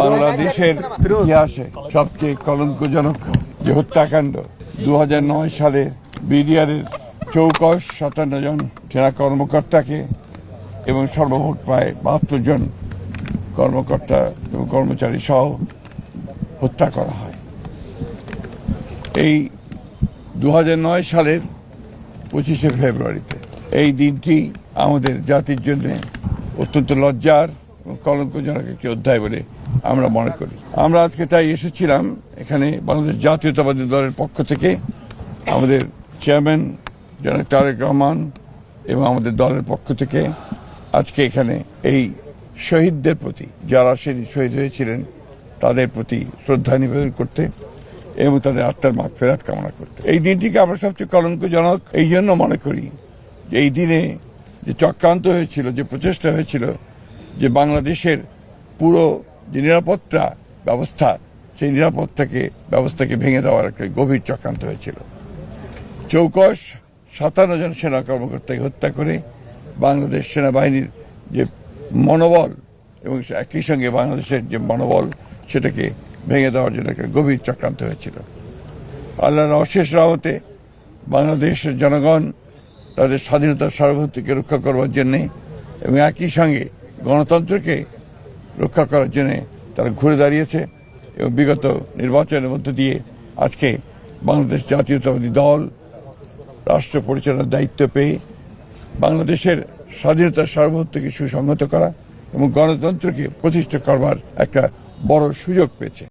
বাংলাদেশের ইতিহাসে সবচেয়ে কলঙ্কজনক যে হত্যাকাণ্ড 2009 সালে বিডিআরের 57 জন সেনা কর্মকর্তাকে এবং সর্বমোট প্রায় 72 জন কর্মকর্তা এবং কর্মচারী সহ হত্যা করা হয়। এই 2009 সালের 25শে ফেব্রুয়ারিতে এই দিনটি আমাদের জাতির জন্য অত্যন্ত লজ্জার এবং কলঙ্কজনক একটি অধ্যায় বলে আমরা মনে করি। আমরা আজকে তাই এসেছিলাম এখানে বাংলাদেশ জাতীয়তাবাদী দলের পক্ষ থেকে আমাদের চেয়ারম্যান জনাব তারেক রহমান এবং আমাদের দলের পক্ষ থেকে আজকে এখানে এই শহীদদের প্রতি, যারা সেদিন শহীদ হয়েছিলেন তাদের প্রতি শ্রদ্ধা নিবেদন করতে এবং তাদের আত্মার মাগফিরাত কামনা করতে। এই দিনটিকে আমরা সবচেয়ে কলঙ্কজনক এই জন্য মনে করি যে এই দিনে যে চক্রান্ত হয়েছিল, যে প্রচেষ্টা হয়েছিল যে বাংলাদেশের পুরো যে নিরাপত্তা ব্যবস্থা, সেই ব্যবস্থাকে ভেঙে দেওয়ার একটা গভীর চক্রান্ত হয়েছিল। 57 জন সেনা কর্মকর্তাকে হত্যা করে বাংলাদেশ সেনাবাহিনীর যে মনোবল এবং একই সঙ্গে বাংলাদেশের যে মনোবল সেটাকে ভেঙে দেওয়ার জন্য একটা গভীর চক্রান্ত হয়েছিল। আল্লাহর অশেষ রহমতে বাংলাদেশের জনগণ তাদের স্বাধীনতার সার্বভৌমত্বকে রক্ষা করবার জন্যে এবং একই সঙ্গে গণতন্ত্রকে রক্ষা করার জন্যে তারা ঘুরে দাঁড়িয়েছে এবং বিগত নির্বাচনের মধ্য দিয়ে আজকে বাংলাদেশ জাতীয়তাবাদী দল রাষ্ট্র পরিচালনার দায়িত্ব পেয়ে বাংলাদেশের স্বাধীনতার সার্বভৌমত্বকে সুসংহত করা এবং গণতন্ত্রকে প্রতিষ্ঠা করবার একটা বড় সুযোগ পেয়েছে।